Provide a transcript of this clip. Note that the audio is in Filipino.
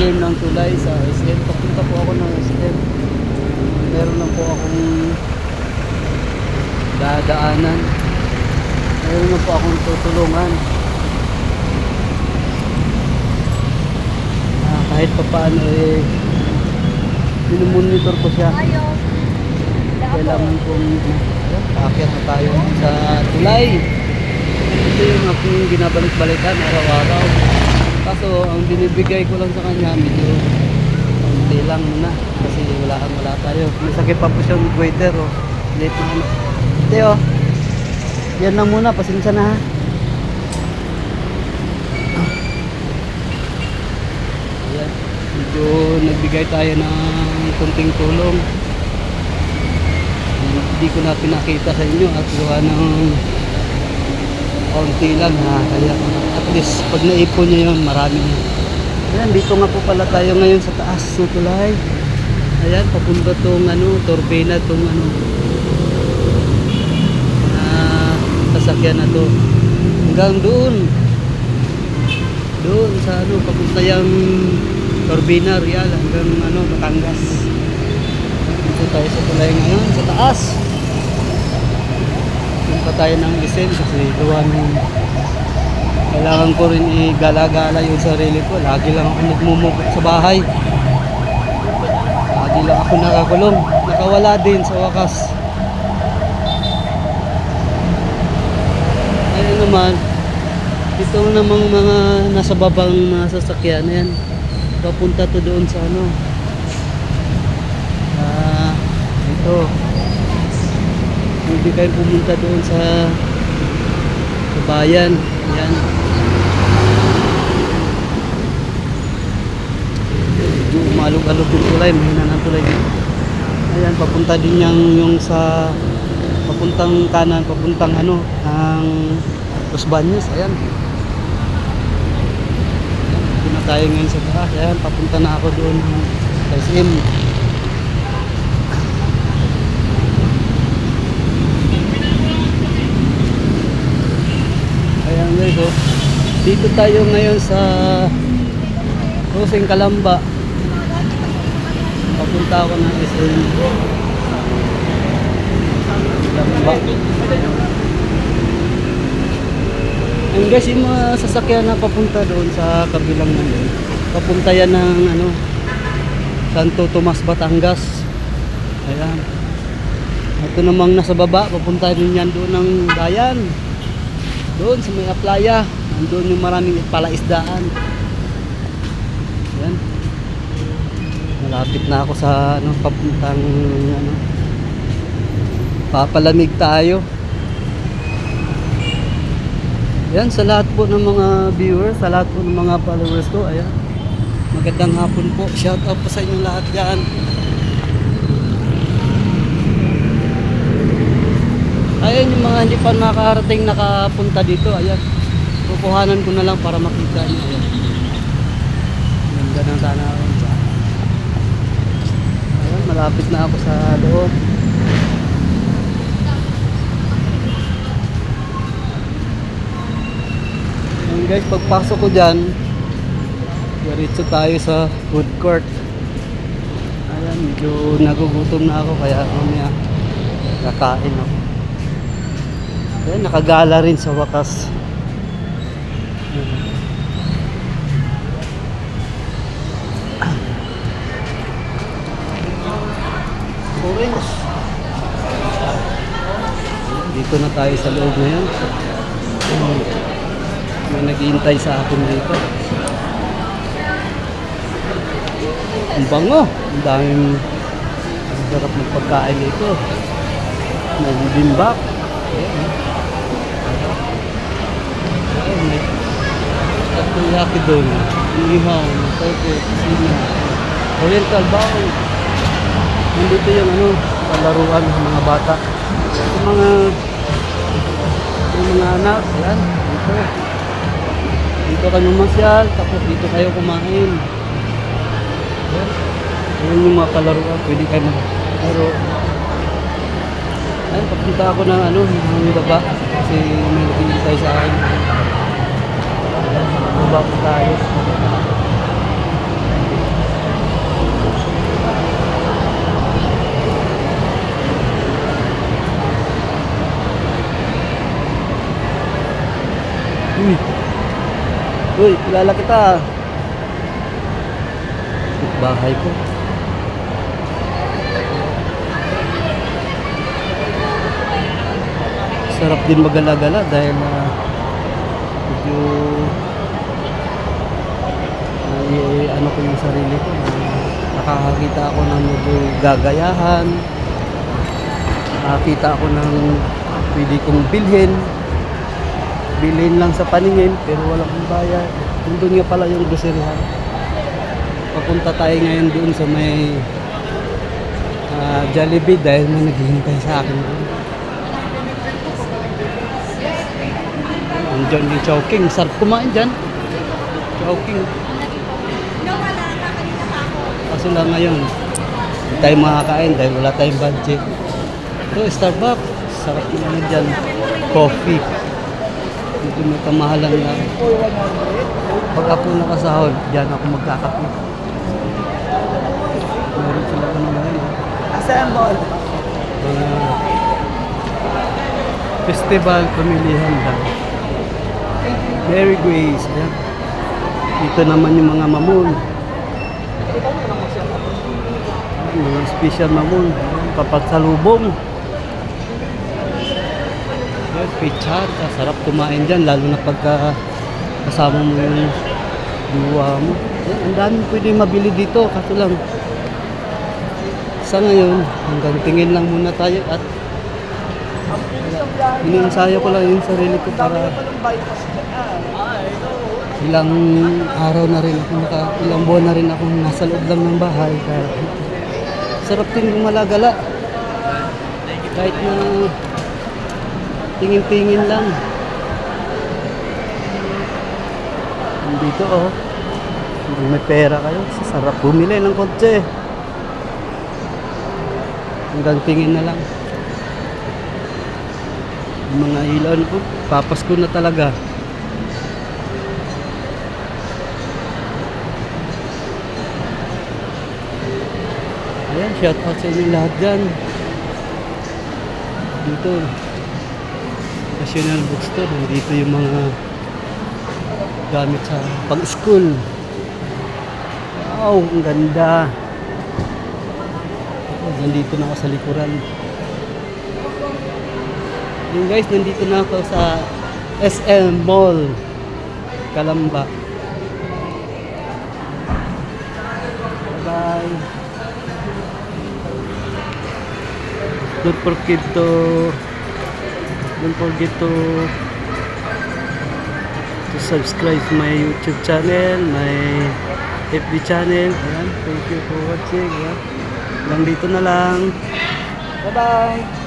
ilalim ng tulay sa SM. Papunta po ako ng SM. Meron lang po akong dadaanan. Meron lang po akong tutulungan. Kahit pa paano minumonitor ko siya. Kailangan kong aakyat na tayo sa tulay. Ito yung aking binabalik-balikan araw-araw. Kaso ang binibigay ko lang sa kanya medyo konti lang muna kasi wala tayo. May sakit pa po siyang waiter late na ano. Ito yan lang muna, pasensya na ha. Ayan, medyo nagbigay tayo ng kunting tulong. Hindi ko na pinakita sa inyo at gawa ng konti lang ha, kaya at least pag naipon nyo yun marami na. Ayan, dito nga po pala tayo ngayon sa taas ng tulay. Ayan, papunta tong turbina tong sasakyan na to hanggang doon sa papunta yung turbina real hanggang Batangas. Dito tayo sa tulay ngayon sa taas. Punta tayo ng SM kasi gawa ng kailangan ko rin igala-gala yung sarili ko. Lagi lang ako nagmumukha sa bahay, lagi lang ako nakakulong, nakawala din sa wakas. Ayun naman, ito namang mga nasa babang mga sasakyan yan, papunta to doon sa ito hindi kayo pumunta doon sa bayan. Ayan, medyo umalog-alog yung tulay, mahina ng tulay dito. Ayan, papunta din yung sa papuntang kanan, papuntang ang Los Baños. Ayan, dito na tayo ngayon sa taas. Ayan, papunta na ako doon sa SM. Ayan guys, dito tayo ngayon sa Crossing Calamba. Papunta ako ng SM Calamba. Ayan guys, yung mga sasakyan na papunta doon sa kabilang namin, papunta yan ng Santo Tomas, Batangas. Ayan, ito namang nasa baba, papunta din yan doon ng Dayan, doon sa may playa, doon yung maraming palaisdaan. Ayan, malapit na ako sa papuntang papalamig tayo. Ayan, sa lahat po ng mga viewers, sa lahat po ng mga followers ko, ayan, magandang hapon po, shout out po sa inyo lahat dyan. Ayan yung mga hindi pa nakarating nakapunta dito. Ayan, pupuhanan ko na lang para makita nyo. Ayan, ganda ng tanawin dyan. Ayan, malapit na ako sa loob. Ayan guys, pagpasok ko dyan, diretso tayo sa food court. Ayan, medyo nagugutom na ako kaya mamaya kakain ako. Ayan, nakagala rin sa wakas. Orange. Dito na tayo sa loob ngayon. May naghihintay sa akin dito. Ang bango. Ang daming sarap ng pagkain dito. May bibimbap. Takoyaki doon, ihaw, tofu, sina, oriental bao. Nandito yung palaruan ng mga bata, yung mga anak. Ayan, dito kayo masyal, tapos dito kayo kumain. Ayan yung mga palaruan, pwede kayo maglaro. Ayan, papunta ako ng ng baba kasi may naghihintay sa akin. Baba po tayo. Uy, kilala kita. Bahay ko. Sarap din magala-gala dahil medyo ano ko yung sarili ko na nakakakita ako ng medyo gagayahan, nakakita ako ng pwede kong bilhin lang sa paningin pero wala akong bayad. Doon nga pala yung groceryhan. Papunta tayo ngayon doon sa may Jollibee dahil may naghihintay sa akin doon. Andiyan yung Chowking. Sarap kumain dyan. Chowking. Kaso lang ngayon, hindi tayo makakain dahil wala tayong budget. Ito, Starbucks. Sarap naman dyan. Coffee. Dito may kamahalan lang. Pag ako nakasahod, dyan ako magkakape. Meron sila ano ngayon. Assemble! Festival pamilihan lang. Mary Grace. Ayan. Dito naman yung mga mamon. Mga special mamon. Papagsalubong. Pichat. Sarap kumain dyan. Lalo na pagka kasama mo yung duwa mo. Ang dami pwede mabili dito. Kaso lang. Sa ngayon, hanggang tingin lang muna tayo at iniensayo ko lang yung sarili ko para ilang araw na rin ako ilang buwan na rin ako nasa loob lang ng bahay kaya sarap din gumalagala kahit na tingin-tingin lang dito kung may pera kayo sarap bumili ng kotse hanggang tingin na lang yung mga ilaw po papasko na talaga. Ayan, shout out sa inyo lahat dyan. Dito National Bookstore. Dito yung mga gamit sa pang-school. Wow, ang ganda. Nandito na ako sa likuran. Yun guys, nandito na ako sa SM Mall Calamba. Bye. Don't forget to subscribe to my YouTube channel, my FB channel. Ayan, thank you for watching. Ayan. Hanggang dito na lang. Bye bye.